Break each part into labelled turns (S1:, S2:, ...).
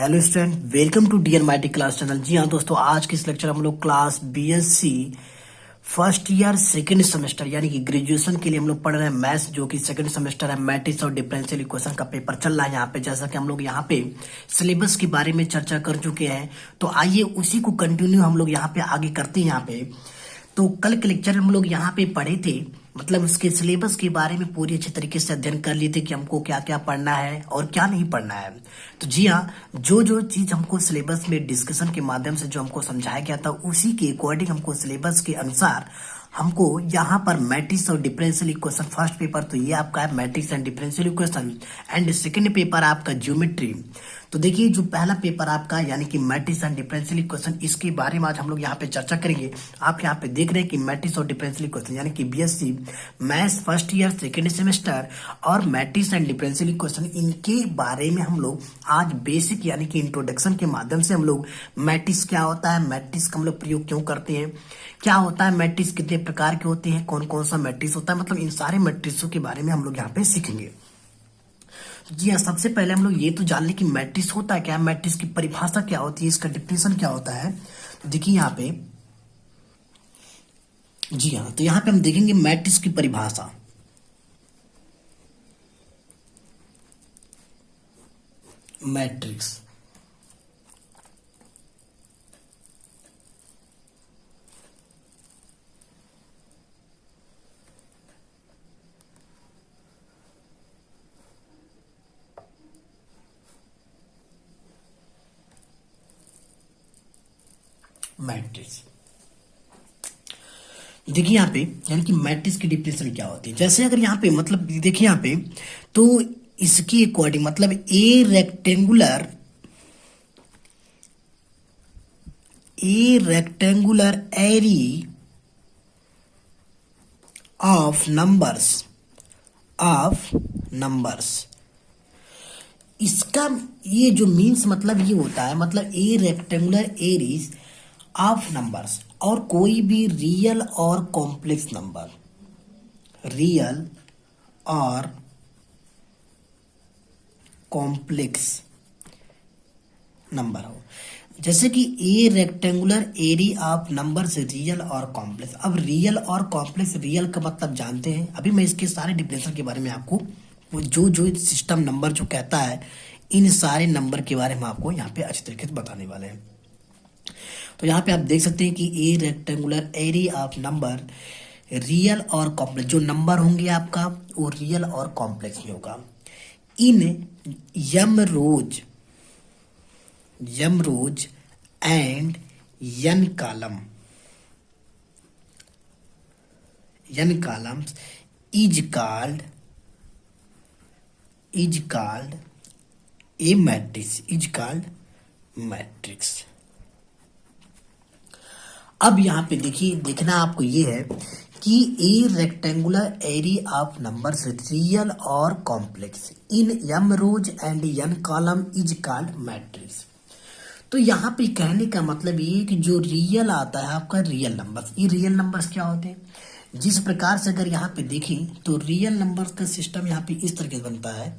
S1: Hello student, welcome to D N my T class channel. जी हाँ दोस्तों, आज के इस लेक्चर हम लोग class BSc first year second semester यानी कि ग्रेजुएशन के लिए हम लोग पढ़ रहे हैं मैथ्स, जो कि सेकेंड सेमेस्टर है। मैट्रिक्स और डिफरेंशियल इक्वेशन का पेपर चल रहा है यहाँ पे। जैसा कि हम लोग यहाँ पे सिलेबस के बारे में चर्चा कर चुके हैं, तो आइए उसी को कंटिन्यू हम लोग यहाँ पे आगे करते हैं। यहाँ पे तो कल के लेक्चर हम लोग यहाँ पे पढ़े थे, मतलब उसके सिलेबस के बारे में पूरी अच्छी तरीके से अध्ययन कर लिए थे कि हमको क्या क्या पढ़ना है और क्या नहीं पढ़ना है। तो जी हाँ, जो जो चीज हमको सिलेबस में डिस्कशन के माध्यम से जो हमको समझाया गया था, उसी के अकॉर्डिंग हमको सिलेबस के अनुसार हमको यहाँ पर मैट्रिक्स और डिफरेंशियल इक्वेशन, फर्स्ट पेपर तो ये आपका है matrix and differential equation, and second paper आपका ज्योमेट्री। तो देखिए, जो पहला पेपर आपका यानी कि मैट्रिक्स एंड डिफरेंशियल इक्वेशन, इसके बारे में आज हम लोग यहाँ पे चर्चा करेंगे। आप यहाँ पे देख रहे हैं कि मैट्रिक्स और डिफरेंशियल इक्वेशन यानी कि BSc maths first year second semester और मैट्रिक्स एंड डिफरेंशियल इक्वेशन, इनके बारे में हम लोग आज बेसिक यानी कि इंट्रोडक्शन के माध्यम से हम लोग मैट्रिक्स क्या होता है, मैट्रिक्स का हम लोग प्रयोग क्यों करते हैं, क्या होता है मैट्रिक्स, कितने प्रकार के होते हैं, कौन कौन सा मैट्रिक्स होता है, मतलब इन सारे मैट्रिक्सों के बारे में हम लोग यहाँ पे सीखेंगे। जी हाँ, सबसे पहले हम लोग ये तो जान लें कि मैट्रिक्स होता है क्या, मैट्रिक्स की परिभाषा क्या होती है, इसका डिफिनेशन क्या होता है। तो देखिए यहाँ पे, जी हाँ, तो यहाँ पे हम देखेंगे मैट्रिक्स की परिभाषा। मैट्रिक्स मैट्रिक्स देखिए यहाँ पे, यानी कि मैट्रिक्स की डिफिनेशन क्या होती है। जैसे अगर यहाँ पे मतलब देखिए यहाँ पे, तो इसके अकॉर्डिंग मतलब a rectangular array of numbers, इसका ये जो मीन्स मतलब ये होता है, मतलब a rectangular arrays of numbers, और कोई भी रियल और कॉम्प्लेक्स नंबर, रियल और कॉम्प्लेक्स नंबर हो। जैसे कि a rectangular array of numbers real और कॉम्प्लेक्स। अब रियल और कॉम्प्लेक्स, रियल का मतलब जानते हैं, अभी मैं इसके सारे डिफिनेशन के बारे में आपको जो जो सिस्टम नंबर जो कहता है, इन सारे नंबर के बारे में आपको यहाँ पे अच्छी तरीके से बताने वाले हैं। तो यहाँ पे आप देख सकते हैं कि a rectangular array of number real और कॉम्प्लेक्स, जो नंबर होंगे आपका वो रियल और कॉम्प्लेक्स में होगा। In m rows and n columns is called a matrix. अब यहाँ पे देखिए, देखना आपको ये है कि a rectangular array of numbers real और complex in m rows and n column is called matrix. तो यहाँ पे कहने का मतलब ये है कि जो रियल आता है आपका रियल नंबर्स, ये रियल नंबर्स क्या होते हैं, जिस प्रकार से अगर यहाँ पे देखें तो रियल नंबर्स का सिस्टम यहाँ पे इस तरीके से बनता है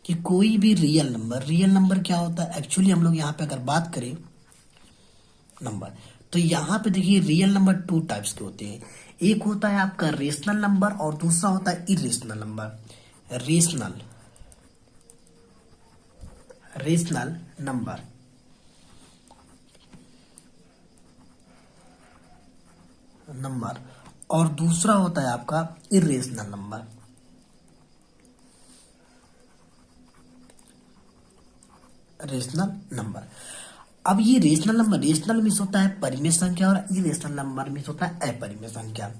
S1: कि कोई भी रियल नंबर क्या होता है, एक्चुअली हम लोग यहाँ पे अगर बात करें नंबर, तो यहाँ पे देखिए रियल नंबर टू टाइप्स के होते हैं। एक होता है आपका रेशनल नंबर और दूसरा होता है इरेशनल नंबर। रेशनल नंबर और दूसरा होता है आपका इरेशनल नंबर। अब ये रेशनल मीन्स होता है परिमेय संख्या और इरेशनल नंबर मीन्स होता है अपरिमेय संख्या।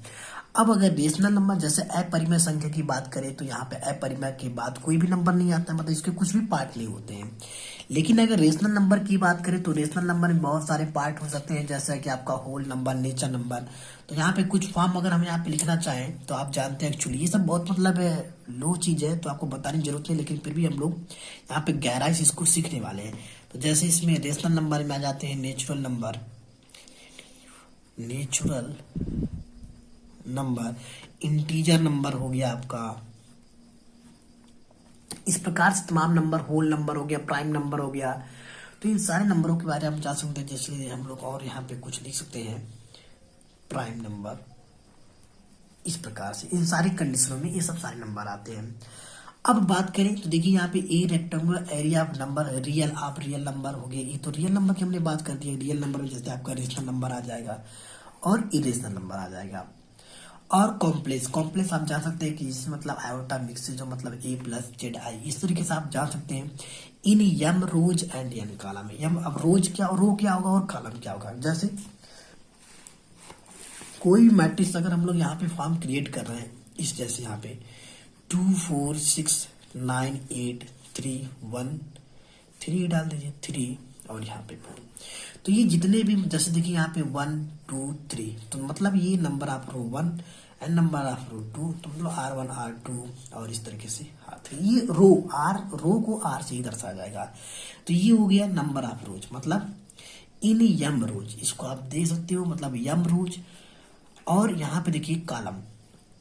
S1: अब अगर रेशनल नंबर जैसे अपरिमेय संख्या की बात करें, तो यहाँ पे अपरिमेय के बाद कोई भी नंबर नहीं आता, मतलब इसके कुछ भी पार्ट नहीं होते हैं। लेकिन अगर रेशनल नंबर की बात करें तो रेशनल नंबर में बहुत सारे पार्ट हो सकते हैं, जैसा कि आपका होल नंबर, नेचर नंबर। तो यहाँ पे कुछ फॉर्म अगर हम यहाँ पे लिखना चाहें तो आप जानते हैं, एक्चुअली ये सब बहुत मतलब लो चीज है, तो आपको बताने की जरूरत नहीं, लेकिन फिर भी हम लोग यहाँ पे गहराई से इसको सीखने वाले हैं। तो जैसे इसमें रेशनल नंबर में आ जाते हैं नेचुरल नंबर, इंटीजर नंबर हो गया आपका, इस प्रकार से तमाम नंबर, होल नंबर हो गया, प्राइम नंबर हो गया। तो इन सारे नंबरों के बारे में हम जान सकते हैं। जैसे हम लोग और यहाँ पे कुछ लिख सकते हैं, प्राइम नंबर, इस प्रकार से इन सारी कंडीशनों में ये सब सारे नंबर आते हैं। अब बात करें तो देखिए यहाँ पे ए rectangular area of number real, आप रियल नंबर हो गए, ये तो रियल नंबर की हमने बात कर दी है। रियल नंबर में जैसे आपका रेशनल नंबर आ जाएगा और इरेशनल नंबर आ जाएगा। और कॉम्प्लेक्स, कॉम्प्लेक्स आप जान सकते हैं कि इसमें मतलब आयोटा मिक्स, जो मतलब ए प्लस जेड आई, इस तरीके से आप जान सकते हैं। इन यम रोज एंड एन कॉलम, यम अब रोज क्या, रो क्या होगा और कॉलम क्या होगा। जैसे कोई मैट्रिक्स अगर हम लोग यहाँ पे फॉर्म क्रिएट कर रहे हैं, इस जैसे यहाँ पे 2 4 6 9 8 3 1 3 डाल दीजिए 3 और यहाँ पे 4, तो ये जितने भी जैसे देखिए यहाँ पे 1 2 3, तो मतलब ये number of row 1 and number of row 2, तो मतलब R1 R2 और इस तरीके से R3। ये रो रो को R से ही दर्शाया जाएगा। तो ये हो गया नंबर ऑफ रोज, मतलब इन यम रोज, इसको आप देख सकते हो मतलब यम रोज। और यहाँ पे देखिए column,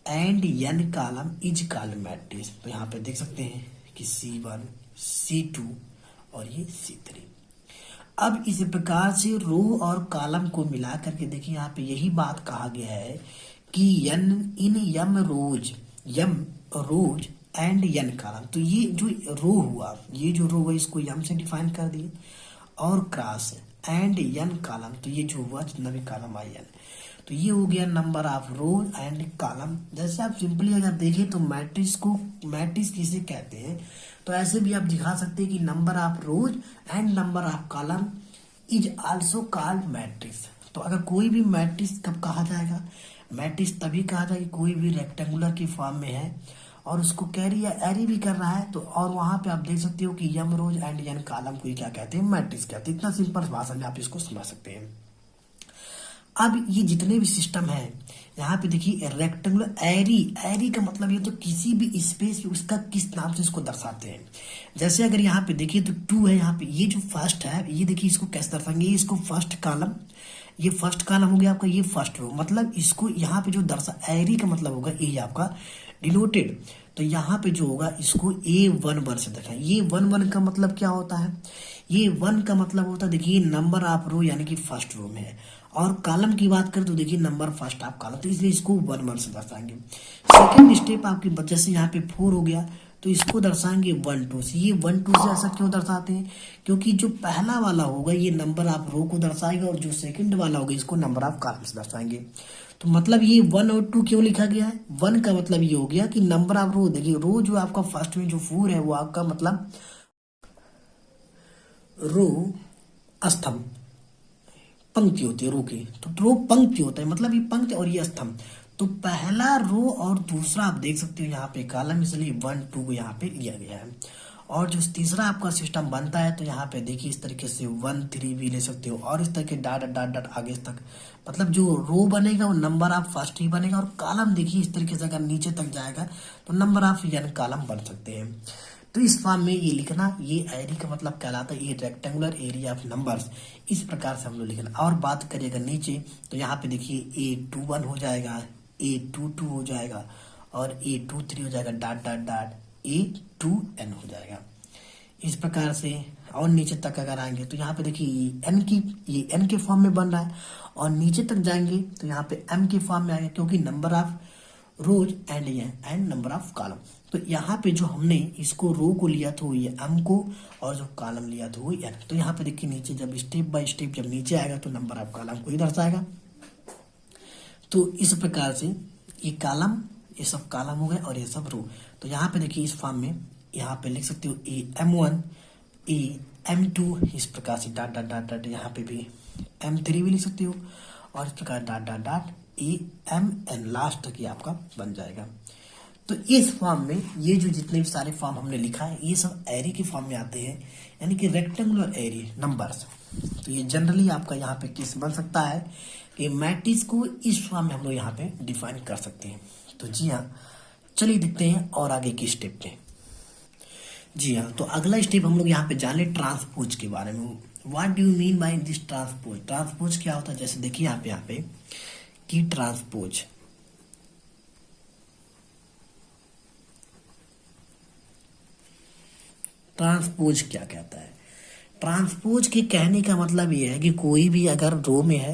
S1: and n column is column matrix, तो यहाँ पे देख सकते हैं कि C1 C2 और ये C3। अब इस प्रकार से रो और कॉलम को मिला करके देखिए यहाँ पे यही बात कहा गया है कि इन यम रोज एंड एन कॉलम। तो ये जो रो हुआ, ये जो रो हुआ इसको यम से डिफाइन कर दिए, और क्रॉस एंड एन कॉलम, तो ये जो हुआ जितना भी कॉलम आई एन, तो ये हो गया number of row and column. जैसे आप सिंपली अगर देखें तो मैट्रिक्स किसे कहते हैं, तो ऐसे भी आप दिखा सकते हैं कि number of rows and number of column is also called matrix. तो अगर कोई भी मैट्रिक्स कब कहा जाएगा, मैट्रिक्स तभी कहा जाएगा कोई भी रेक्टेंगुलर की फॉर्म में है और उसको कैरी या एरी भी कर रहा है, तो और वहां पे आप देख सकते हो कि यम रोज एंड एन कॉलम को क्या कहते हैं, मैट्रिक्स कहते हैं। इतना सिंपल भाषा में आप इसको समझ सकते हैं। अब ये जितने भी सिस्टम है यहाँ पे देखिए रेक्टेंगुलर एरी का मतलब ये तो किसी भी स्पेस उसका किस नाम से इसको दर्शाते हैं। जैसे अगर यहाँ पे देखिए तो 2 है, यहाँ पे ये जो फर्स्ट है ये देखिए इसको कैसे दर्शाएंगे, इसको फर्स्ट कॉलम, ये फर्स्ट कॉलम हो गया आपका, ये फर्स्ट रो, मतलब इसको यहाँ पे जो दर्शा एरी का मतलब होगा ये आपका डिनोटेड। तो यहाँ पे जो होगा इसको A11 से दिखाएं। ये 1 का मतलब क्या होता है, ये 1 का मतलब होता है देखिए नंबर ऑफ रो यानी कि फर्स्ट रो में है, और कॉलम की बात करें तो देखिए नंबर फर्स्ट ऑफ कॉलम, तो इसलिए इसको 1 से दर्शाएंगे। सेकेंड स्टेप आपकी बच्चे से यहाँ पे 4 हो गया, तो इसको दर्शाएंगे 1 2 से। ये 1 2 से ऐसा क्यों दर्शाते हैं, क्योंकि जो पहला वाला होगा ये नंबर ऑफ रो को दर्शाएगा और जो सेकंड वाला होगा इसको नंबर ऑफ कॉलम से दर्शाएंगे। तो मतलब ये 1 और 2 क्यों लिखा गया है, 1 का मतलब ये हो गया कि नंबर ऑफ रो, देखिए रो जो आपका फर्स्ट में जो 4 है वो आपका मतलब रो स्तंभ, पंक्ति होती है रो की, तो रो पंक्ति होता है, मतलब ये पंक्ति और ये स्तंभ। तो पहला रो और दूसरा आप देख सकते हो यहाँ पे कॉलम, इसलिए 1 2 को यहाँ पे लिया गया है। और जो तीसरा आपका सिस्टम बनता है तो यहाँ पे देखिए इस तरीके से 1 3 भी ले सकते हो, और इस तरह के डॉट डॉट डॉट आगे तक, मतलब जो रो बनेगा वो नंबर ऑफ फर्स्ट ही बनेगा, और कॉलम देखिए इस तरीके से अगर नीचे तक जाएगा तो नंबर ऑफ एन कॉलम बन सकते हैं। तो इस फॉर्म में ये लिखना, ये एरी का मतलब कहलाता है ये रेक्टेंगुलर एरिया ऑफ नंबर्स, इस प्रकार से हम लोग लिखना। और बात करिएगा नीचे तो यहाँ पे देखिए A21 हो जाएगा, A22 हो जाएगा और A23 हो जाएगा, डॉट डॉट डॉट A2n हो जाएगा इस प्रकार से। और नीचे तक अगर आएंगे तो यहाँ पे देखिए ये n के फॉर्म में बन रहा है, और नीचे तक जाएंगे तो यहाँ पे m के फॉर्म में आएगा, क्योंकि number of rows and number of column. तो यहाँ पे जो हमने इसको रो को लिया था वो ये m को, और जो कॉलम लिया था वो n। तो यहाँ पे देखिए नीचे जब स्टेप बाय स्टेप जब नीचे आएगा तो नंबर ऑफ कॉलम को ही दर्शाएगा। तो इस प्रकार से ये कॉलम, ये सब कॉलम हो गए और ये सब रो। तो यहाँ पे देखिए इस फॉर्म में यहाँ पे लिख सकते हो AM1 AM2, इस प्रकार से डॉट डॉट डॉट डॉट, यहाँ पे भी M3 भी लिख सकते हो, और इस प्रकार dot dot dot AMN last तक ये आपका बन जाएगा। तो इस फॉर्म में ये जो जितने भी सारे फॉर्म हमने लिखा है ये सब एरी के फॉर्म में आते हैं, यानी कि रेक्टेंगुलर एरी नंबर्स। तो ये जनरली आपका यहाँ पे किस बन सकता है कि मैट्रिक्स को इस फॉर्म में हम लोग यहाँ पे डिफाइन कर सकते हैं। तो जी हाँ, चलिए देखते हैं और आगे की स्टेप पे। जी हाँ, तो अगला स्टेप हम लोग यहाँ पे जान ले ट्रांसपोज के बारे में। What do you mean by this transpose, transpose क्या होता है। जैसे देखिए यहाँ पे कि ट्रांसपोज, ट्रांसपोज क्या कहता है। ट्रांसपोज के कहने का मतलब ये है कि कोई भी अगर रो में है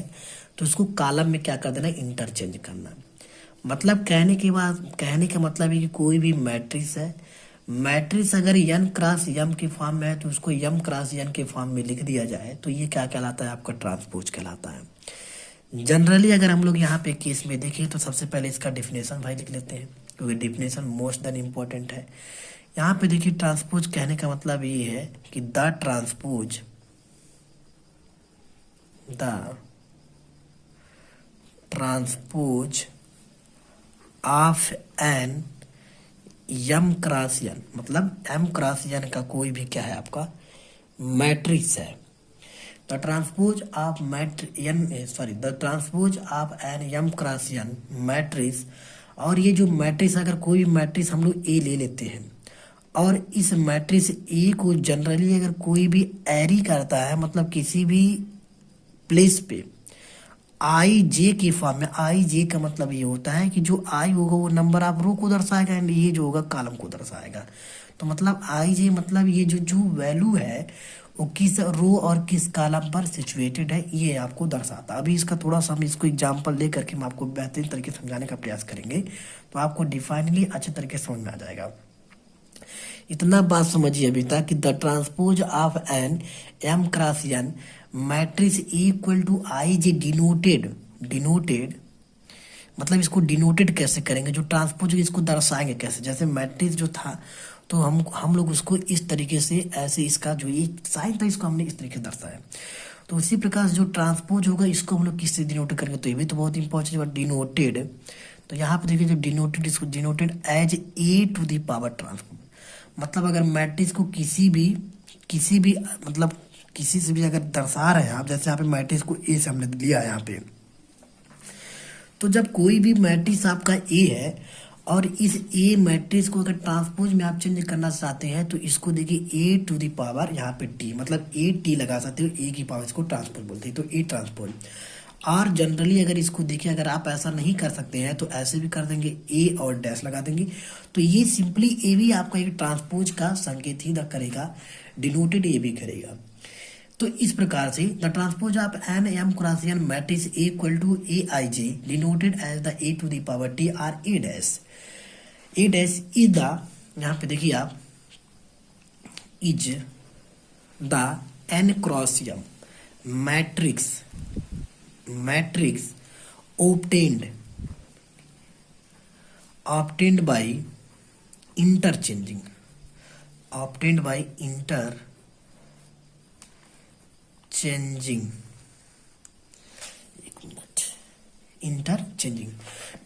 S1: तो उसको कॉलम में क्या कर देना, इंटरचेंज करना। मतलब कहने का मतलब है कि कोई भी मैट्रिक्स है, मैट्रिक्स अगर यन क्रॉस यम के फॉर्म में है तो उसको यम क्रॉस यन के फॉर्म में लिख दिया जाए तो ये क्या कहलाता है, आपका ट्रांसपोज कहलाता है। जनरली अगर हम लोग यहाँ पे केस में देखें तो सबसे पहले इसका डिफिनेशन भाई लिख लेते हैं, क्योंकि डिफिनेशन मोस्ट देन इम्पोर्टेंट है। यहाँ पे देखिए ट्रांसपोज कहने का मतलब ये है कि the transpose of an m cross n, मतलब एम क्रॉस एन का कोई भी क्या है आपका मैट्रिक्स है। The transpose of an m cross n matrix. और ये जो मैट्रिक्स, अगर कोई भी मैट्रिक्स हम लोग ए ले लेते हैं और इस मैट्रिक्स ए को जनरली अगर कोई भी एरी करता है, मतलब किसी भी प्लेस पे आई जे के फॉर्म में, आई जे का मतलब ये होता है कि जो आई होगा वो नंबर ऑफ रो को दर्शाएगा एंड ये जो होगा कॉलम को दर्शाएगा। तो मतलब आई जे मतलब ये जो वैल्यू है वो किस रो और किस कॉलम पर सिचुएटेड है ये आपको दर्शाता है। अभी इसका थोड़ा सा हम इसको एग्जांपल ले करके हम आपको बेहतरीन तरीके से समझाने का प्रयास करेंगे तो आपको डिफाइनली अच्छे तरीके से समझ में आ जाएगा। इतना बात समझिए अभी तक कि the transpose of an m cross n matrix equal to i j denoted मतलब इसको डिनोटेड कैसे करेंगे, जो ट्रांसपोज इसको दर्शाएंगे कैसे। जैसे मैट्रिक्स जो था तो हम लोग उसको इस तरीके से ऐसे, इसका जो ये साइन था इसको हमने इस तरीके से दर्शाया। तो इसी प्रकार से जो ट्रांसपोज होगा इसको हम लोग किससे डिनोटेड करेंगे, तो ये भी तो बहुत इंपॉर्टेंट है, डिनोटेड। तो यहाँ पे देखिए जब डिनोटेड, इसको denoted as A to the power transpose. मतलब अगर मैट्रिक्स को किसी भी मतलब किसी से भी अगर दर्शा रहे हैं आप, जैसे यहाँ पे मैट्रिक्स को ए से हमने लिया है यहाँ पे, तो जब कोई भी मैट्रिक्स आपका ए है और इस ए मैट्रिक्स को अगर ट्रांसपोज में आप चेंज करना चाहते हैं तो इसको देखिए ए टू द पावर यहाँ पे टी, मतलब ए टी लगा सकते हो, ए की पावर इसको ट्रांसपोज बोलते हैं, तो ए ट्रांसपोज। और जनरली अगर इसको देखिए, अगर आप ऐसा नहीं कर सकते हैं तो ऐसे भी कर देंगे, ए और डैश लगा देंगे। तो ये सिंपली ए भी आपका एक ट्रांसपोज का संकेत ही करेगा, डिनोटेड ए भी करेगा। तो इस प्रकार से the transpose of an m cross n matrix A equal to A i j denoted as the A to the power T are A dash is the, यहाँ पे देखिए आप, is the n cross m matrix obtained by interchanging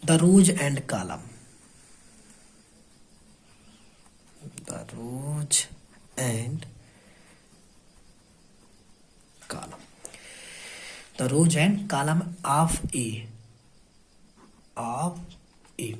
S1: the rows and column, of A।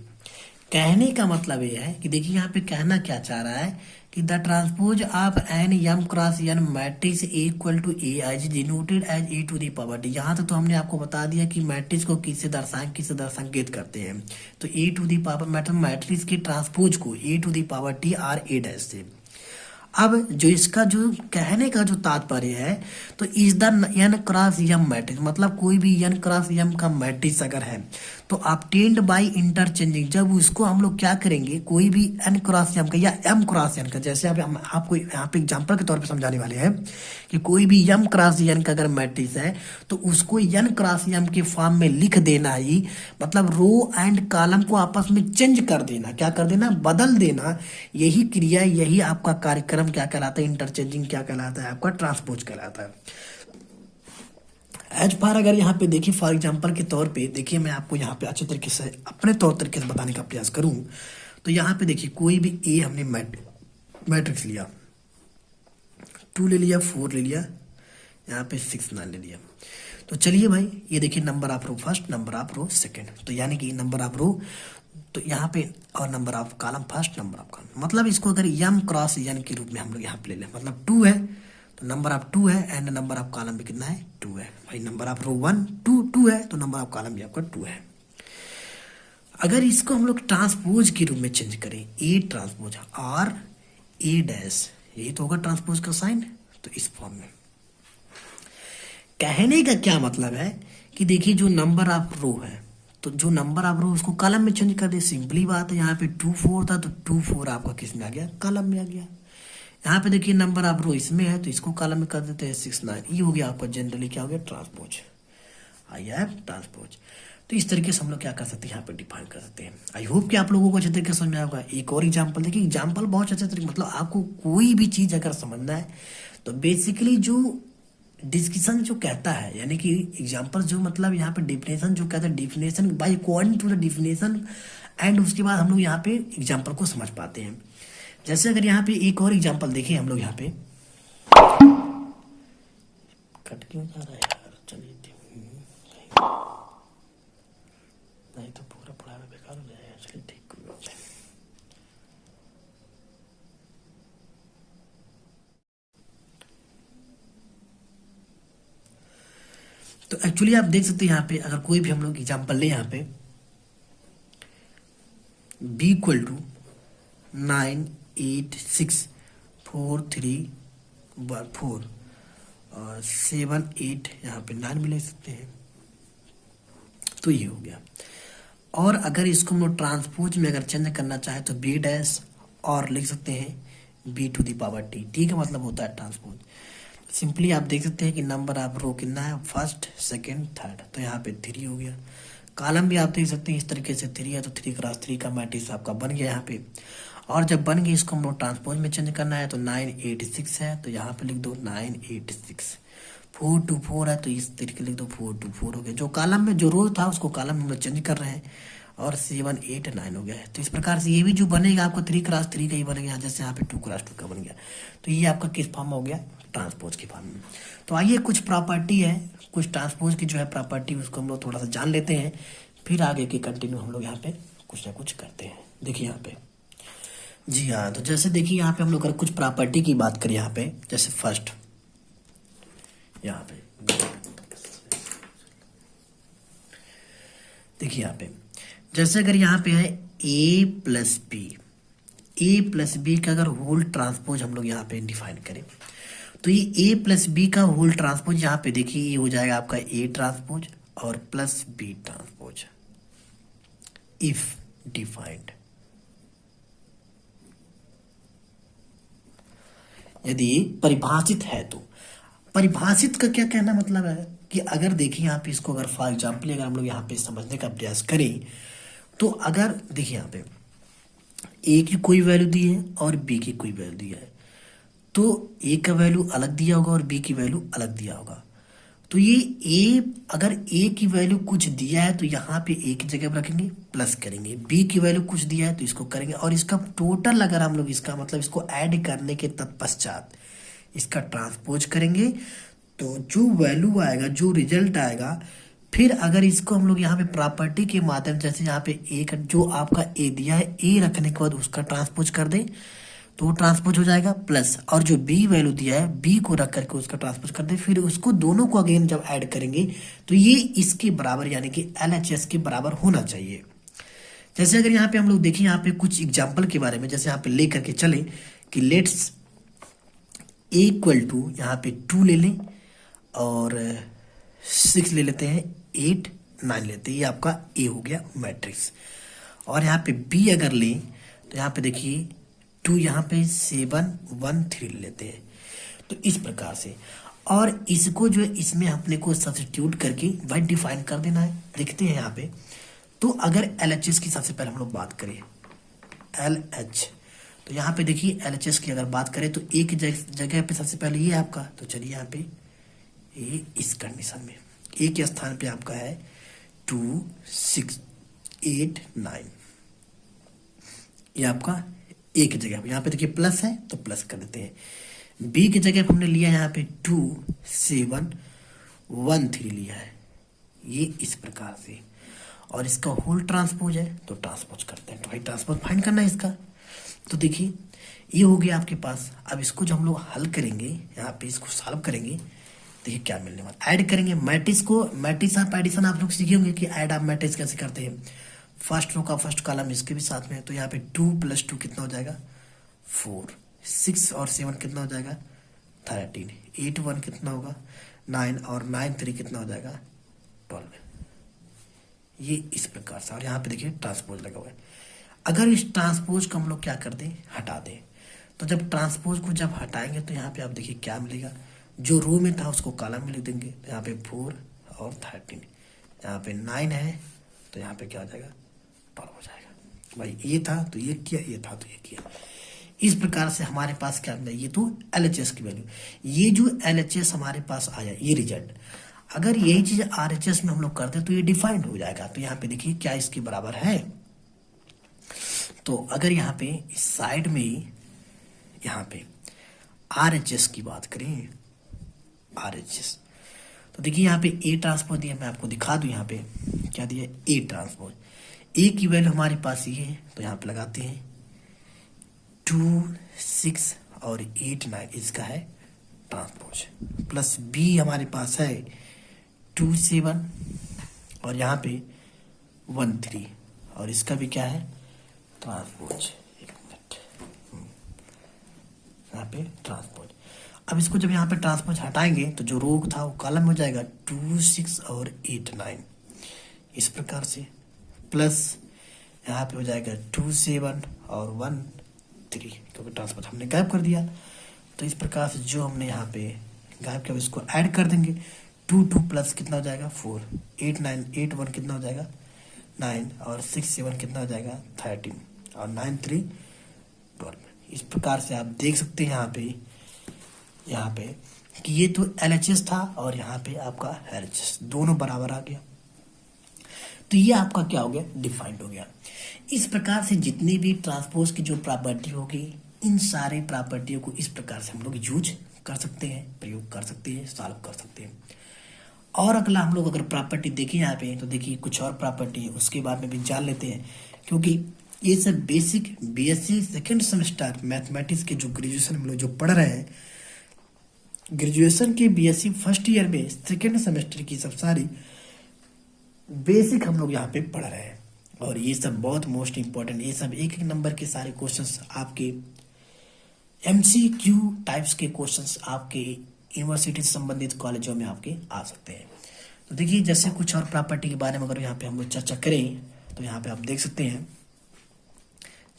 S1: कहने का मतलब ये है कि देखिए यहाँ पे कहना क्या चाह रहा है कि the transpose of an m cross n matrix equal to A as denoted as A to the power T. यहाँ तक तो हमने आपको बता दिया कि मैट्रिक्स को किससे संकेत करते हैं, तो ए टू द पावर, मतलब मैट्रिक्स के ट्रांसपोज को A to the power T are A dash से। अब जो इसका जो कहने का जो तात्पर्य है, तो is the n cross m matrix, मतलब कोई भी एन क्रॉस एम का मैट्रिक्स अगर है तो ऑब्टेन्ड बाय इंटरचेंजिंग, जब उसको हम लोग क्या करेंगे, कोई भी एन क्रॉस एम का या एम क्रॉस एन का, जैसे अब हम आपको यहाँ पे एग्जांपल के तौर पे समझाने वाले हैं कि कोई भी एम क्रॉस एन का अगर मैट्रिक्स है तो उसको एन क्रॉस एम के फॉर्म में लिख देना ही, मतलब रो एंड कॉलम को आपस में चेंज कर देना, क्या कर देना, बदल देना। यही क्रिया, यही आपका कार्यक्रम क्या कहलाता है, इंटरचेंजिंग क्या कहलाता है, आपका ट्रांसपोज कहलाता है। एज फार अगर यहाँ पे देखिए, फॉर एग्जांपल के तौर पे देखिए, मैं आपको यहाँ पे अच्छे तरीके से अपने तौर तरीके से बताने का प्रयास करूं तो यहाँ पे देखिए कोई भी ए हमने मैट्रिक्स लिया, 2 ले लिया, 4 ले लिया, यहाँ पे 6 9 ले लिया। तो चलिए भाई ये देखिए number of row first, number of row second, तो यानी कि नंबर ऑफ रो तो यहाँ पे, और number of column first, number of column, मतलब इसको अगर एम क्रॉस एन के रूप में हम लोग यहाँ पे ले लें, मतलब 2 है तो नंबर ऑफ 2 है एंड नंबर ऑफ कॉलम भी कितना है, 2 है भाई। नंबर ऑफ रो 1 2 है तो नंबर ऑफ कॉलम भी आपका 2 है। अगर इसको हम लोग ट्रांसपोज के रूप में चेंज करें, A transpose are A dash, यही तो होगा ट्रांसपोज का साइन, तो इस फॉर्म में। कहने का क्या मतलब है कि देखिए जो नंबर ऑफ रो है, तो जो नंबर ऑफ रो उसको कॉलम में चेंज कर दे। सिंपली बात है, यहाँ पे 2 4 था तो 2 4 आपका किस में आ गया, कॉलम में आ गया। यहाँ पे देखिए नंबर ऑफ रो इसमें है तो इसको कॉलम में कर देते हैं 6 9। ये हो गया आपका जनरली क्या हो गया, ट्रांसपोज। I have transpose. तो इस तरीके से हम लोग क्या कर सकते हैं, यहाँ पे डिफाइन कर सकते हैं। आई होप कि आप लोगों को अच्छे तरीके से समझ में आएगा। एक और एग्जाम्पल देखिए, एग्जाम्पल बहुत अच्छे तरीके, मतलब आपको कोई भी चीज अगर समझना है तो बेसिकली जो डिस्कशन जो कहता है, यानी कि एग्जाम्पल जो मतलब यहाँ पे डिफिनेशन जो कहता है, definition by according to the definition, and उसके बाद हम लोग यहाँ पे एग्जाम्पल को समझ पाते हैं। जैसे अगर यहाँ पे एक और एग्जाम्पल देखें हम लोग, यहाँ पे कट क्यों जा रहा है यार, चलिए नहीं तो पूरा पढ़ाई में बेकार हो जाएगा। चलिए ठीक, कोई बात नहीं। तो एक्चुअली आप देख सकते हैं यहाँ पे अगर कोई भी हम लोग एग्जाम्पल ले, यहाँ पे b इक्वल टू 9 8 6 4 3 4 और 7 8, यहाँ पे 9 भी ले सकते हैं। तो ये हो गया। और अगर इसको हम लोग ट्रांसपोज में अगर चेंज करना चाहे तो b डैश और लिख सकते हैं b to the power t। T का मतलब होता है ट्रांसपोज। सिंपली आप देख सकते हैं कि नंबर ऑफ रो कितना है, फर्स्ट सेकंड थर्ड, तो यहाँ पे 3 हो गया। कॉलम भी आप देख सकते हैं इस तरीके से 3 है तो 3 क्रॉस 3 का मैट्रिक्स आपका बन गया यहाँ पे। और जब बन गया इसको हम लोग ट्रांसपोज में चेंज करना है तो 9 8 6 है तो यहाँ पे लिख दो 9 8 6। 4 2 4 है तो इस तरीके लिख दो 4 2 4 हो गया। जो कॉलम में जो रो था उसको कॉलम में हम लोग चेंज कर रहे हैं और 7 8 9 हो गया है। तो इस प्रकार से ये भी जो बनेगा आपको 3 क्रॉस 3 का ही बनेगा, जैसे यहाँ पे 2 क्रॉस 2 का बन गया। तो ये आपका किस फॉर्म हो गया, ट्रांसपोज की फॉर्म में। तो आइए कुछ प्रॉपर्टी है, कुछ ट्रांसपोज की जो है प्रॉपर्टी, उसको हम लोग थोड़ा सा जान लेते हैं, फिर आगे की कंटिन्यू हम लोग यहाँ पे कुछ ना कुछ करते हैं। देखिए यहाँ पे, जी हाँ, तो जैसे देखिए यहाँ पे हम लोग अगर कुछ प्रॉपर्टी की बात करें यहाँ पे, जैसे फर्स्ट यहाँ पे देखिए यहाँ पे, जैसे अगर यहाँ पे है a प्लस बी का अगर होल ट्रांसपोज हम लोग यहाँ पे डिफाइन करें तो ये a प्लस बी का होल ट्रांसपोज यहाँ पे देखिए ये हो जाएगा आपका a ट्रांसपोज और plus b transpose if defined. यदि परिभाषित है तो, परिभाषित का क्या कहना मतलब है कि अगर देखिए यहाँ पे इसको अगर फॉर एग्जाम्पल अगर हम लोग यहाँ पे समझने का प्रयास करें तो अगर देखिए यहाँ पे ए की कोई वैल्यू दी है और बी की कोई वैल्यू दिया है तो ए का वैल्यू अलग दिया होगा और बी की वैल्यू अलग दिया होगा। तो ये ए, अगर ए की वैल्यू कुछ दिया है तो यहाँ पे ए की जगह पर रखेंगे प्लस करेंगे, बी की वैल्यू कुछ दिया है तो इसको करेंगे, और इसका टोटल अगर हम लोग इसका मतलब इसको ऐड करने के तत्पश्चात इसका ट्रांसपोज करेंगे तो जो वैल्यू आएगा, जो रिजल्ट आएगा, फिर अगर इसको हम लोग यहाँ पे प्रॉपर्टी के माध्यम, जैसे यहाँ पे ए का जो आपका ए दिया है, ए रखने के बाद उसका ट्रांसपोज कर दे तो वो ट्रांसपोज हो जाएगा, प्लस और जो बी वैल्यू दिया है बी को रख करके उसका ट्रांसपोज कर दे, फिर उसको दोनों को अगेन जब ऐड करेंगे तो ये इसके बराबर यानी कि LHS के बराबर होना चाहिए। जैसे अगर यहाँ पे हम लोग देखें यहाँ पे कुछ एग्जाम्पल के बारे में, जैसे यहाँ पे ले करके चले कि लेट्स ए इक्वल टू यहाँ पे 2 ले लें और 6 ले लेते हैं, 8 9 लेते हैं, ये आपका ए हो गया मैट्रिक्स। और यहाँ पे बी अगर लें तो यहाँ पे देखिए 2 यहाँ पे 7 1 3 लेते हैं। तो इस प्रकार से, और इसको जो है इसमें अपने को सब्स्टिट्यूट करके वाई डिफाइन कर देना है। देखते हैं यहाँ पे, तो अगर LHS की सबसे पहले हम लोग बात करें LH, तो यहाँ पे देखिए LHS की अगर बात करें तो एक जगह पे सबसे पहले ये आपका, तो चलिए यहाँ पे ये इस कंडीशन में ए के स्थान पे आपका है 2 6 8 9, ये आपका ए की जगह पे, यहाँ पे देखिए प्लस है तो प्लस कर देते हैं। बी की जगह पे हमने लिया यहाँ पे 2 7 1 3 लिया है, ये इस प्रकार से, और इसका होल ट्रांसपोज है तो ट्रांसपोज करते हैं। तो भाई ट्रांसपोज फाइंड करना है इसका। तो देखिए ये हो गया आपके पास। अब इसको जब हम लोग हल करेंगे, यहाँ पे इसको सॉल्व करेंगे, देखिए क्या मिलने वाला। ऐड करेंगे मैट्रिक्स को, मैट्रिक्स ऑफ एडिशन आप लोग सीखे होंगे कि ऐड आप मैट्रिक्स कैसे करते हैं। फर्स्ट रो का फर्स्ट कॉलम इसके भी साथ में है, तो यहाँ पे 2 + 2 कितना हो जाएगा 4, 6 और 7 कितना हो जाएगा 13, 8 1 कितना होगा 9 और 9 3 कितना हो जाएगा 12। ये इस प्रकार से। और यहाँ पे देखिए ट्रांसपोज लगा हुआ है। अगर इस ट्रांसपोज को हम लोग क्या कर दें, हटा दें, तो जब ट्रांसपोज को जब हटाएंगे तो यहाँ पे आप देखिए क्या मिलेगा, जो रो में था उसको कॉलम में लिख देंगे। तो यहाँ पे 4 और 13, यहाँ पे 9 है तो यहाँ पे क्या हो जाएगा 12 हो जाएगा। भाई ये था तो ये किया, ये था तो ये किया। इस प्रकार से हमारे पास क्या मिला, ये तो LHS की वैल्यू। ये जो LHS हमारे पास आया ये रिजल्ट, अगर यही चीज RHS में हम लोग करते तो ये डिफाइंड हो जाएगा। तो यहाँ पे देखिए क्या इसके बराबर है। तो अगर यहाँ पे इस साइड में ही यहाँ पे RHS की बात करें, RHS, तो देखिए यहाँ पे A ट्रांसपोज दिया, मैं आपको दिखा दूं। यहाँ पे क्या दिया, A ट्रांसपोज। A की वैल्यू हमारे पास ये है तो यहाँ पे लगाते हैं 2 6 और 8 9, इसका है ट्रांसपोज। प्लस B हमारे पास है 2 7 और यहाँ पे 1 3 और इसका भी क्या है ट्रांसपोज। एक मिनट, यहाँ पे ट्रांसपोज। अब इसको जब यहाँ पे ट्रांसपोज हटाएंगे तो जो रो था वो कॉलम हो जाएगा 2 6 और 8 9 इस प्रकार से। प्लस यहाँ पे हो जाएगा 2 7 और 1 3, क्योंकि ट्रांसपोज हमने गायब कर दिया। तो इस प्रकार से जो हमने यहाँ पे गायब किया इसको ऐड कर देंगे। 2 2 प्लस कितना हो जाएगा 4, 8 9 8 1 कितना हो जाएगा 9 और 6 7 कितना हो जाएगा 13 और 9 3 12। इस प्रकार से आप देख सकते हैं यहाँ पे कि ये तो LHS था और यहाँ पे आपका LHS दोनों बराबर आ गया। तो ये आपका क्या हो गया, डिफाइंड हो गया। इस प्रकार से जितनी भी ट्रांसपोज की जो प्रॉपर्टी होगी, इन सारे प्रॉपर्टियों को इस प्रकार से हम लोग यूज कर सकते हैं, प्रयोग कर सकते हैं, सॉल्व कर सकते हैं। और अगला हम लोग अगर प्रॉपर्टी देखें यहाँ पे तो देखिए कुछ और प्रॉपर्टी है, उसके बारे में भी जान लेते हैं। क्योंकि ये सब basic BSc second semester mathematics के जो ग्रेजुएशन हम लोग जो पढ़ रहे हैं, ग्रेजुएशन के BSc फर्स्ट ईयर में सेकेंड सेमेस्टर की सब सारी बेसिक हम लोग यहाँ पे पढ़ रहे हैं। और ये सब बहुत मोस्ट इंपॉर्टेंट, ये सब एक एक नंबर के सारे क्वेश्चंस आपके MCQ टाइप्स के क्वेश्चंस आपके यूनिवर्सिटी से संबंधित कॉलेजों में आपके आ सकते हैं। तो देखिए जैसे कुछ और प्रॉपर्टी के बारे में अगर यहाँ पे हम लोग चर्चा करें तो यहाँ पे आप देख सकते हैं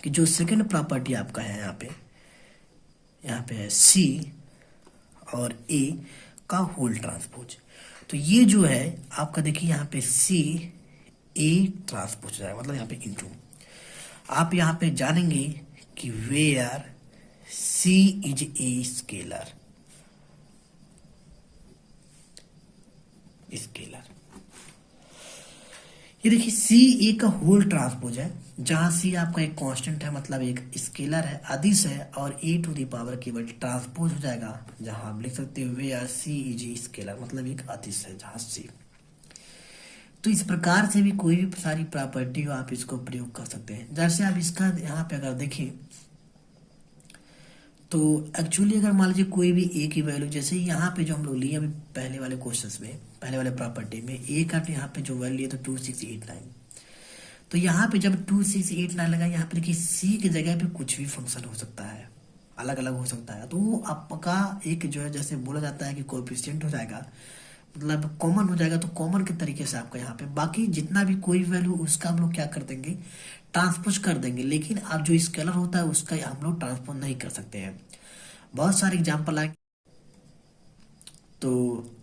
S1: कि जो सेकंड प्रॉपर्टी आपका है यहाँ पे है C और A का होल ट्रांसपोज। तो ये जो है आपका देखिए यहाँ पे C A ट्रांसपोज हो जाएगा, मतलब यहाँ पे इंटू। आप यहाँ पे जानेंगे कि where C is a scalar, ये देखिए C A का होल ट्रांसपोज है, जहां C आपका एक कांस्टेंट है, मतलब एक स्केलर है, अदिश है, और A टू द पावर केवल ट्रांसपोज हो जाएगा, जहां आप लिख सकते हो where C is a scalar, मतलब एक अदिश है जहां C। तो इस प्रकार से भी कोई भी सारी प्रॉपर्टी हो आप इसको प्रयोग कर सकते हैं। जैसे आप इसका यहाँ पे अगर देखें तो एक्चुअली अगर मान लीजिए कोई भी A की वैल्यू, जैसे यहाँ पे जो हम लोग लिए अभी पहले वाले क्वेश्चंस में, पहले वाले प्रॉपर्टी में A का यहाँ पे जो वैल्यू है तो 2689, तो यहाँ पे जब 2689 लगा, यहाँ पे देखिए C की जगह पे कुछ भी फंक्शन हो सकता है, अलग अलग हो सकता है। तो वो आपका एक जो है जैसे बोला जाता है कि कोएफिशिएंट हो जाएगा, मतलब कॉमन हो जाएगा। तो कॉमन के तरीके से आपका यहाँ पे बाकी जितना भी कोई वैल्यू उसका हम लोग क्या कर देंगे, ट्रांसपोज कर देंगे। लेकिन अब जो स्केलर होता है उसका हम लोग ट्रांसपोज नहीं कर सकते हैं। बहुत सारे एग्जाम्पल आए। तो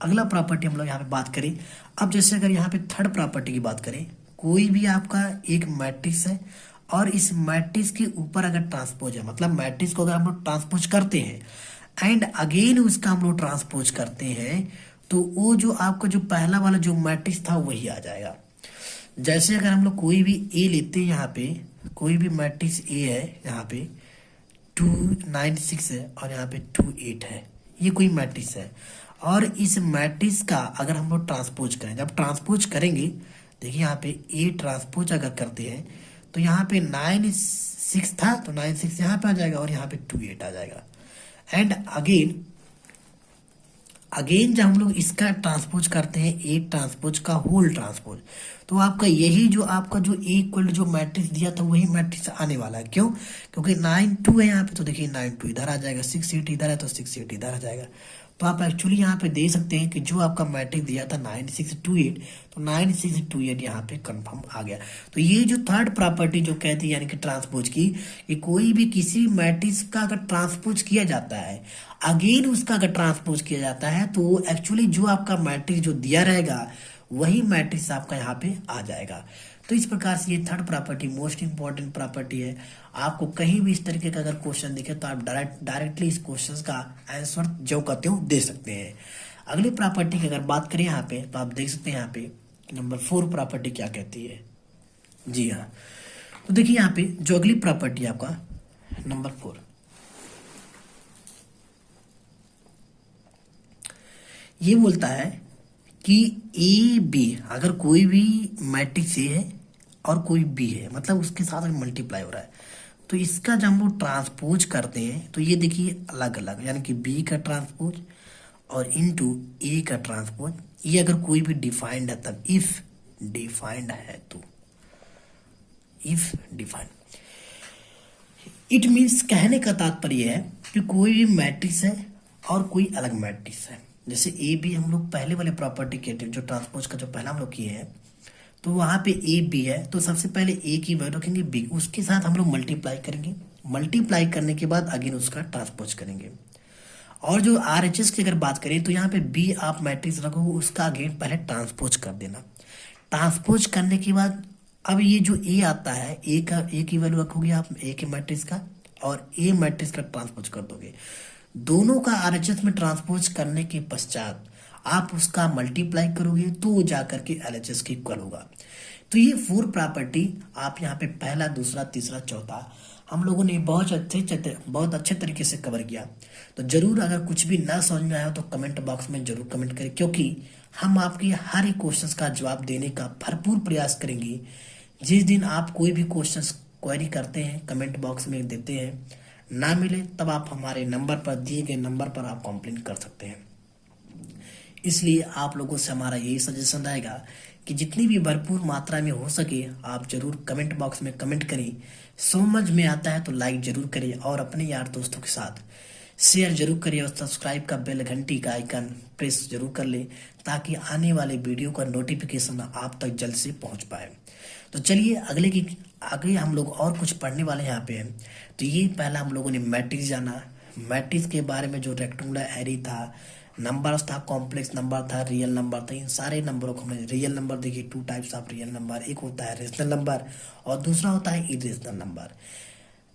S1: अगला प्रॉपर्टी हम लोग यहाँ पे बात करें। अब जैसे अगर यहाँ पे थर्ड प्रॉपर्टी की बात करें, कोई भी आपका एक मैट्रिक्स है और इस मैट्रिक्स के ऊपर अगर ट्रांसपोज है, मतलब मैट्रिक्स को अगर हम लोग ट्रांसपोज करते हैं एंड अगेन उसका हम लोग ट्रांसपोज करते हैं, तो वो जो आपका जो पहला वाला जो मैट्रिक्स था वही आ जाएगा। जैसे अगर हम लोग कोई भी A लेते हैं, यहाँ पे कोई भी मैट्रिक्स A है, यहाँ पे 2 9 6 है और यहाँ पे 2 8 है, ये कोई मैट्रिक्स है। और इस मैट्रिक्स का अगर हम लोग ट्रांसपोज करें, जब ट्रांसपोज करेंगे देखिए यहाँ पे A ट्रांसपोज अगर करते हैं तो यहाँ पे 9 6 था तो 9 6 यहाँ पे आ जाएगा और यहाँ पे 2 8 आ जाएगा। एंड अगेन अगेन जब हम लोग इसका ट्रांसपोज करते हैं ए ट्रांसपोज का होल ट्रांसपोज, तो आपका यही जो आपका जो ए इक्वल जो मैट्रिक्स दिया था वही मैट्रिक्स आने वाला है। क्यों? क्योंकि 9 2 है यहाँ पे, तो देखिए 9 2 इधर आ जाएगा, 6 8 इधर है तो 6 8 इधर आ जाएगा। तो आप एक्चुअली यहाँ पे देख सकते हैं कि जो आपका मैट्रिक्स दिया था 9 6 2 8, तो 9 6 2 8 यहाँ पे कंफर्म आ गया। तो ये जो थर्ड प्रॉपर्टी जो कहती है यानी कि ट्रांसपोज की, कि कोई भी किसी मैट्रिक्स का अगर ट्रांसपोज किया जाता है, अगेन उसका अगर ट्रांसपोज किया जाता है, तो एक्चुअली जो आपका मैट्रिक्स जो दिया रहेगा वही मैट्रिक्स आपका यहाँ पे आ जाएगा। तो इस प्रकार से ये third property most important property है। आपको कहीं भी इस तरीके का अगर क्वेश्चन दिखे तो आप डायरेक्टली इस क्वेश्चन का आंसर जो कहते हो दे सकते हैं। अगली प्रॉपर्टी की अगर बात करें यहाँ पे, तो आप देख सकते हैं यहाँ पे नंबर 4 प्रॉपर्टी क्या कहती है। जी हाँ, तो देखिए यहाँ पे जो अगली प्रॉपर्टी आपका नंबर 4, ये बोलता है कि ए बी, अगर कोई भी मैट्रिक्स ए है और कोई बी है, मतलब उसके साथ में मल्टीप्लाई हो रहा है, तो इसका जब हम लोग ट्रांसपोज करते हैं तो ये देखिए अलग अलग, यानी कि बी का ट्रांसपोज और इनटू ए का ट्रांसपोज, ये अगर कोई भी डिफाइंड है तब, इफ डिफाइंड है तो, इफ डिफाइंड, इट मीन्स कहने का तात्पर्य है कि कोई भी मैट्रिक्स है और कोई अलग मैट्रिक्स है। जैसे ए बी हम लोग पहले वाले प्रॉपर्टी के जो ट्रांसपोज का जो पहला हम लोग किए हैं, तो वहां पे ए बी है, तो सबसे पहले ए की वैल्यू रखेंगे बी, उसके साथ हम लोग मल्टीप्लाई करेंगे, मल्टीप्लाई करने के बाद अगेन उसका ट्रांसपोज करेंगे। और जो आर एच एस की अगर बात करें तो यहाँ पे बी आप मैट्रिक्स रखोगे, उसका अगेन पहले ट्रांसपोज कर देना। ट्रांसपोज करने के बाद अब ये जो ए आता है, ए की वैल्यू रखोगे आप ए के मैट्रिक्स का, और ए मैट्रिक्स का ट्रांसपोज कर दोगे। दोनों का आरएचएस में ट्रांसपोज करने के पश्चात आप उसका मल्टीप्लाई करोगे तो वो जाकर के एलएचएस के इक्वल होगा। तो ये 4 प्रॉपर्टी आप यहाँ पे पहला, दूसरा, तीसरा, चौथा हम लोगों ने बहुत अच्छे तरीके से कवर किया। तो जरूर अगर कुछ भी ना समझ में आया तो कमेंट बॉक्स में जरूर कमेंट करें, क्योंकि हम आपके हर एक क्वेश्चन का जवाब देने का भरपूर प्रयास करेंगे। जिस दिन आप कोई भी क्वेश्चन क्वेरी करते हैं कमेंट बॉक्स में देते हैं, ना मिले तब आप हमारे नंबर पर, दिए गए नंबर पर आप कंप्लेंट कर सकते हैं। इसलिए आप लोगों से हमारा यही सजेशन रहेगा कि जितनी भी भरपूर मात्रा में हो सके आप जरूर कमेंट बॉक्स में कमेंट करें। समझ में आता है तो लाइक जरूर करें और अपने यार दोस्तों के साथ शेयर जरूर करिए, और सब्सक्राइब का बेल घंटी का आइकन प्रेस जरूर कर ले, ताकि आने वाले वीडियो का नोटिफिकेशन आप तक जल्द से पहुंच पाए। तो चलिए आगे हम लोग और कुछ पढ़ने वाले यहाँ पे हैं। तो ये पहला हम लोगों ने मैट्रिक्स जाना, मैट्रिक्स के बारे में जो रेक्टेंगुलर एरे था, नंबर्स था, कॉम्प्लेक्स नंबर था, रियल नंबर था, इन सारे नंबरों को हमने, रियल नंबर देखिए 2 टाइप्स ऑफ रियल नंबर, एक होता है रेशनल नंबर और दूसरा होता है इरेशनल नंबर।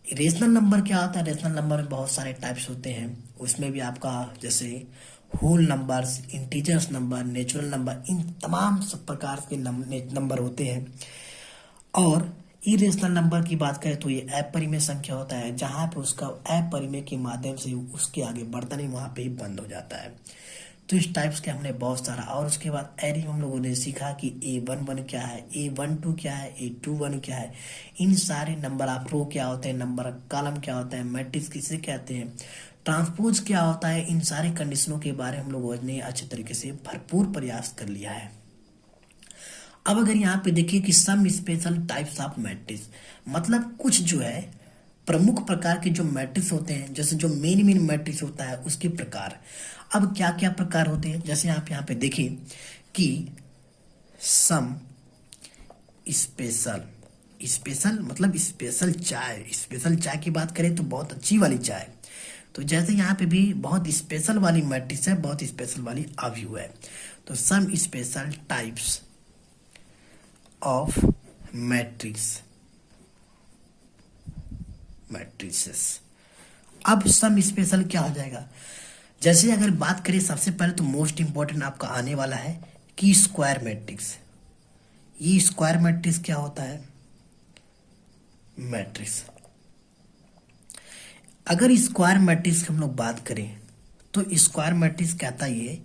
S1: रेशनल नंबर क्या होता है? रेशनल नंबर में बहुत सारे टाइप्स होते हैं, उसमें भी आपका जैसे whole numbers, integers number, natural number, इन तमाम सब प्रकार के नंबर होते हैं। और इरेशनल नंबर की बात करें तो ये अपरिमेय संख्या होता है, जहां पे उसका अपरिमेय के माध्यम से उसके आगे बढ़ता नहीं, वहां पे ही बंद हो जाता है। तो इस टाइप्स के हमने बहुत सारा, और उसके बाद एरे हम लोगों ने सीखा कि A11 क्या है, A12 क्या है, A21 क्या है, इन सारे नंबर आप रो क्या होते हैं, नंबर कॉलम क्या होता है, मैट्रिक्स किसे कहते हैं, ट्रांसपोज क्या होता है, इन सारे कंडीशनों के बारे में हम लोगों ने अच्छे तरीके से भरपूर प्रयास कर लिया है। अब अगर यहाँ पे देखिए कि some special types of matrix, मतलब कुछ जो है प्रमुख प्रकार के जो मैट्रिक्स होते हैं, जैसे जो मेन मैट्रिक्स होता है उसके प्रकार। अब क्या क्या प्रकार होते हैं, जैसे आप यहाँ पे देखिए कि सम स्पेशल, स्पेशल मतलब स्पेशल चाय, स्पेशल चाय की बात करें तो बहुत अच्छी वाली चाय। तो जैसे यहाँ पे भी बहुत स्पेशल वाली मैट्रिक्स है, बहुत स्पेशल वाली अवयव है। तो some special types of matrices. अब सम स्पेशल क्या हो जाएगा? जैसे अगर बात करें सबसे पहले तो मोस्ट इंपॉर्टेंट आपका आने वाला है कि स्क्वायर मैट्रिक्स। ये स्क्वायर मैट्रिक्स क्या होता है? मैट्रिक्स, अगर स्क्वायर मैट्रिक्स की हम लोग बात करें तो स्क्वायर मैट्रिक्स कहता ये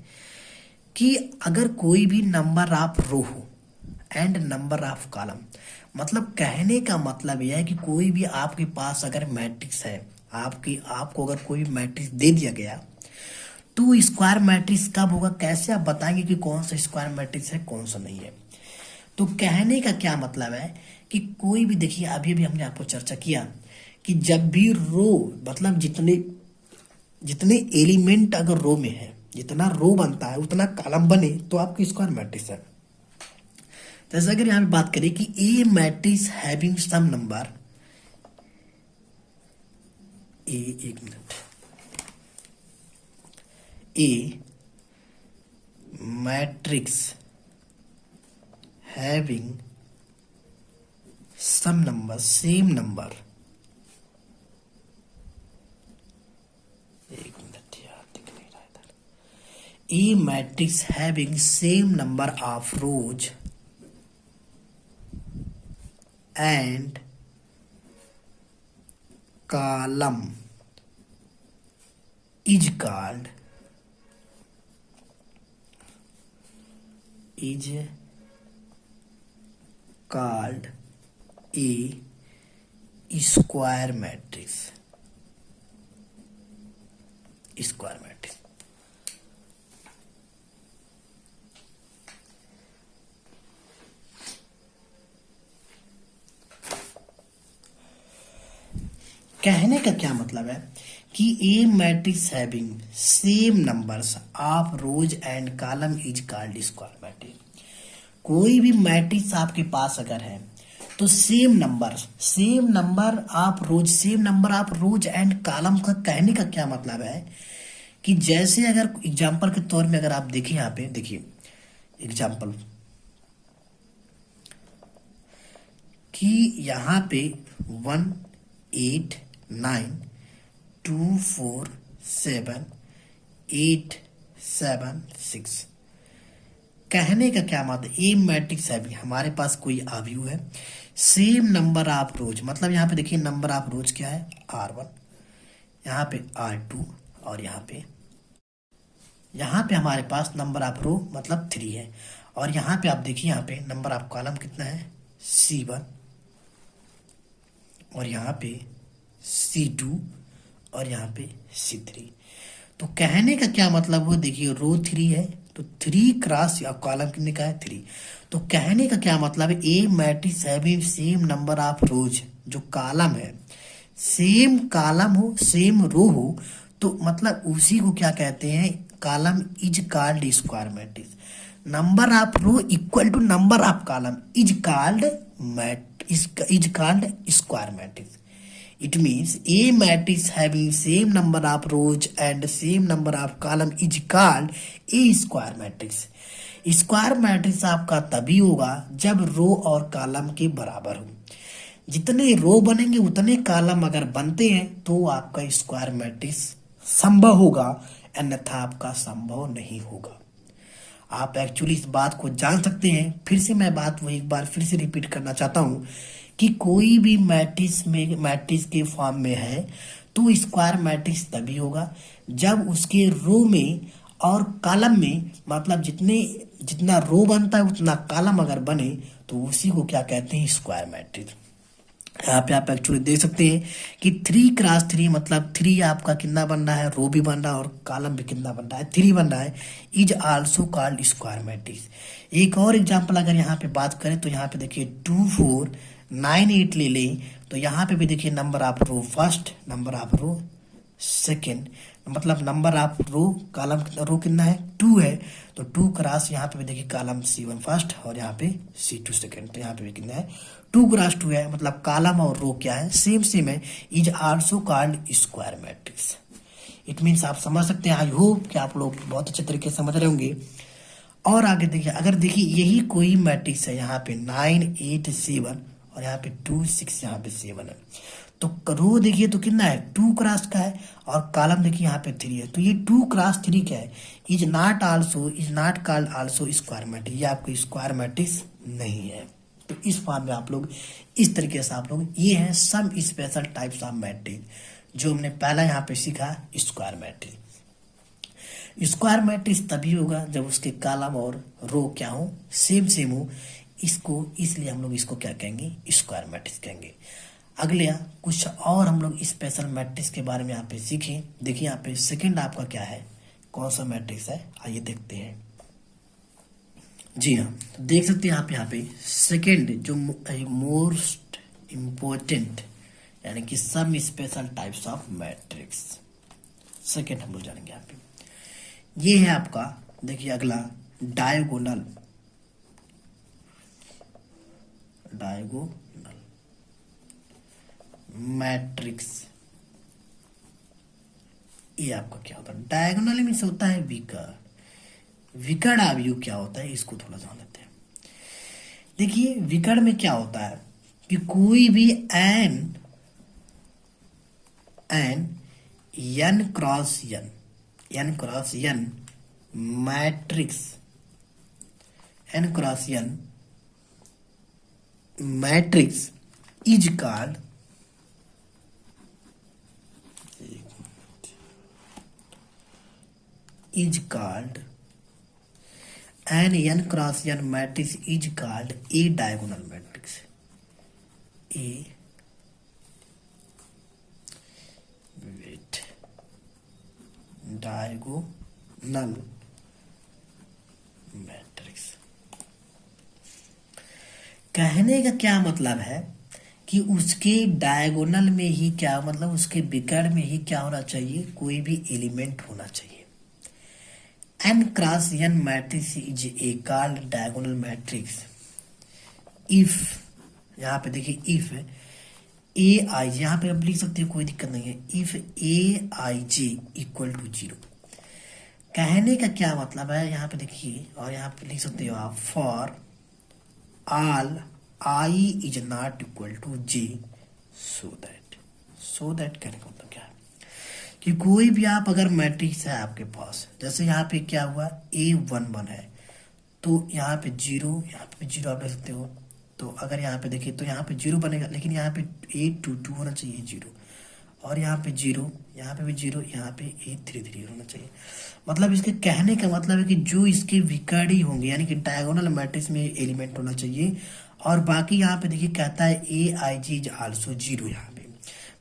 S1: कि अगर कोई भी नंबर ऑफ रो हो एंड नंबर ऑफ कॉलम, मतलब कहने का मतलब यह है कि कोई भी आपके पास अगर मैट्रिक्स है, आपको अगर कोई मैट्रिक्स दे दिया गया तो स्क्वायर मैट्रिक्स कब होगा, कैसे आप बताएंगे कि कौन सा स्क्वायर मैट्रिक्स है कौन सा नहीं है। तो कहने का क्या मतलब है कि कोई भी, देखिए अभी भी हमने आपको चर्चा किया कि जब भी रो मतलब जितने जितने एलिमेंट अगर रो में है, जितना रो बनता है उतना कॉलम बने तो आपकी स्क्वायर मैट्रिक्स है। जैसे अगर यहाँ पे बात करें कि a matrix having some number a, एक minute, a matrix having some number, same number, एक मिनट यार दिख नहीं रहा इधर, a matrix having same number of rows and column is called a square matrix, square matrix। कहने का क्या मतलब है कि a matrix having same numbers of rows and column is called square matrix. कोई भी मैट्रिक्स आपके पास अगर है तो same number of rows, same number of rows and column का कहने का क्या मतलब है कि जैसे अगर एग्जांपल के तौर में अगर आप देखें, यहाँ पे देखिए एग्जांपल कि यहाँ पे 1 8 9 2 4 7 8 7 6। कहने का क्या मतलब, ए मैट्रिक्स है, भी हमारे पास कोई अवयव है, सेम नंबर ऑफ रोज, मतलब यहाँ पे देखिए नंबर ऑफ रोज क्या है R1, यहाँ पे R2 और यहाँ पे हमारे पास नंबर ऑफ रो मतलब 3 है, और यहाँ पे आप देखिए यहाँ पे नंबर ऑफ कॉलम कितना है C1 और यहाँ पे C2 और यहाँ पे C3। तो कहने का क्या मतलब वो देखिए रो 3 है तो 3 क्रॉस या कॉलम कितने का है 3। तो कहने का क्या मतलब है, a matrix having same number of rows, जो कॉलम है सेम कॉलम हो सेम रो हो तो मतलब उसी को क्या कहते हैं, column is called square matrix. Number of row equal to number of column is called square matrix. It means a matrix having same number of rows and same number of column is called a square matrix। Square matrix आपका तभी होगा जब रो और column के बराबर हो। जितने रो बनेंगे उतने कॉलम अगर बनते हैं तो आपका स्क्वायर मैट्रिक्स संभव होगा, अन्यथा आपका संभव नहीं होगा। आप एक्चुअली इस बात को जान सकते हैं। फिर से मैं बात वही एक बार फिर से रिपीट करना चाहता हूँ कि कोई भी मैट्रिक्स के फॉर्म में है तो स्क्वायर मैट्रिक्स तभी होगा जब उसके रो में और कॉलम में, मतलब जितना रो बनता है उतना कॉलम अगर बने तो उसी को क्या कहते हैं, स्क्वायर मैट्रिक्स। यहाँ पे आप एक्चुअली देख सकते हैं कि 3 क्रॉस 3 मतलब 3 आपका कितना बन रहा है, रो भी बन रहा है और कॉलम भी कितना बन रहा है, 3 बन रहा है, is also called square matrix. एक और एग्जांपल अगर यहाँ पे बात करें तो यहाँ पे देखिए 2 4 9 8 ले लें तो यहाँ पे भी देखिए number of row first, number of row second, मतलब number of row column row कितना है 2 है, तो 2 क्रॉस यहाँ पे भी देखिए कॉलम C1 फर्स्ट और यहाँ पे C2 सेकेंड, तो यहाँ पे भी कितना है 2 क्रॉस 2 है, मतलब कॉलम और रो क्या है सेम है, is also called square matrix. It means आप समझ सकते हैं। आई होप कि आप लोग बहुत अच्छे तरीके से समझ रहे होंगे। और आगे देखिए, अगर देखिए यही कोई मैट्रिक्स है, यहाँ पे 9 8 7 और यहाँ पे 2 6 यहाँ पे 7 है, तो रो देखिए तो कितना है 2 क्रॉस का है और कॉलम देखिए यहाँ पे 3 है, तो ये 2 क्रॉस 3 क्या है, is not called also square matrix, ये आपको स्क्वायर मैट्रिक्स नहीं है। तो इस फॉर्म में आप लोग इस तरीके से आप लोग, ये है some special types of matrix जो हमने पहला यहाँ पे सीखा, स्क्वायर मैट्रिक्स। स्क्वायर मैट्रिक्स तभी होगा जब उसके कॉलम और रो क्या हो, सेम हो, इसको इसलिए हम लोग इसको क्या कहेंगे, स्क्वायर मैट्रिक्स कहेंगे। अगले कुछ और हम लोग स्पेशल मैट्रिक्स के बारे में यहाँ पे सीखें। देखिए यहाँ पे सेकंड आपका क्या है, कौन सा मैट्रिक्स है, आइए देखते हैं। जी हाँ, तो देख सकते हैं आप यहाँ पे सेकेंड जो मोस्ट इम्पोर्टेंट यानी कि some special types of matrix, second हम लोग जानेंगे यहाँ पे। ये है आपका, देखिए अगला डायगोनल मैट्रिक्स। ये आपका क्या होता है, डायगोनल मीन्स होता है विकर्ण अवयव क्या होता है, इसको थोड़ा जान लेते हैं। देखिए विकर्ण में क्या होता है कि कोई भी n cross n matrix is called n cross n matrix is called a diagonal matrix. Diagonal matrix. कहने का क्या मतलब है कि उसके डायगोनल में ही क्या मतलब उसके विकर्ण में ही क्या होना चाहिए, कोई भी एलिमेंट होना चाहिए। n cross n matrix is a called diagonal matrix if, यहाँ पे देखिए if a i, यहाँ पे आप लिख सकते हो कोई दिक्कत नहीं है, if a i j equal to 0। कहने का क्या मतलब है यहाँ पे देखिए, और यहाँ पे लिख सकते हो आप for all i is not equal to j so that कहने का मतलब क्या है कि कोई भी आप अगर मैट्रिक्स है आपके पास, जैसे यहाँ पे क्या हुआ A11 है तो यहाँ पे 0, यहाँ पे 0 आप ले सकते हो। तो अगर यहाँ पे देखिए तो यहाँ पे 0 बनेगा, लेकिन यहाँ पे A22 होना चाहिए 0, और यहाँ पे 0, यहाँ पे भी 0, यहाँ पे A33 होना चाहिए। मतलब इसके कहने का मतलब है कि जो इसके विकर्ण होंगे यानी कि डायगोनल मैट्रिक्स में एलिमेंट होना चाहिए। और बाकी यहाँ पे देखिए कहता है Aij इज आल्सो 0, यहाँ पे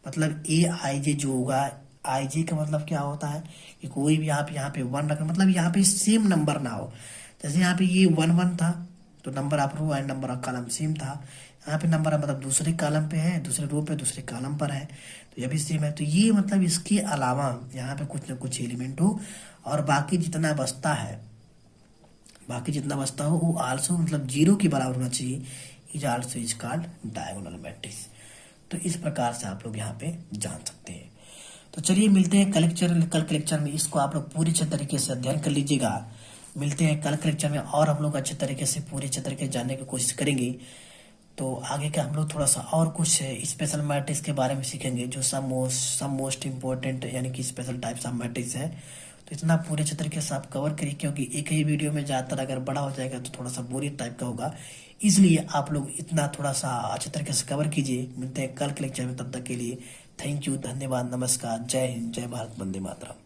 S1: मतलब Aij जो होगा, Ij का मतलब क्या होता है कि कोई भी आप यहाँ पे 1 रखना, मतलब यहाँ पे सेम नंबर ना हो। जैसे यहाँ पे ये 1 1 था तो number of row and number of column same था, यहाँ पे नंबर मतलब दूसरे कॉलम पे है, दूसरे रो पे दूसरे कॉलम पर है, तो ये भी सेम है। तो ये मतलब इसके अलावा यहाँ पे कुछ ना कुछ एलिमेंट हो, और बाकी जितना बचता हो वो आल्सो मतलब 0 के बराबर होना चाहिए, is also is called diagonal matrix. तो इस प्रकार से आप लोग यहाँ पे जान सकते हैं। तो चलिए मिलते हैं कल के लेक्चर में, इसको आप लोग पूरी अच्छे तरीके से अध्ययन कर लीजिएगा। मिलते हैं कल के लेक्चर में और हम लोग अच्छे तरीके से पूरी अच्छे तरीके से जानने की कोशिश करेंगे। तो आगे का हम लोग थोड़ा सा और कुछ स्पेशल मैट्रिक्स के बारे में सीखेंगे, जो सम मोस्ट इम्पोर्टेंट यानी कि स्पेशल टाइप्स ऑफ मैट्रिक्स है। तो इतना पूरे अच्छे तरीके से आप कवर करिए, क्योंकि एक ही वीडियो में ज़्यादातर अगर बड़ा हो जाएगा तो थोड़ा सा बोरिंग टाइप का होगा, इसलिए आप लोग इतना थोड़ा सा अच्छे तरीके से कवर कीजिए। मिलते हैं कल के लेक्चर में, तब तक के लिए थैंक यू, धन्यवाद, नमस्कार, जय हिंद, जय भारत, वंदे मातरम।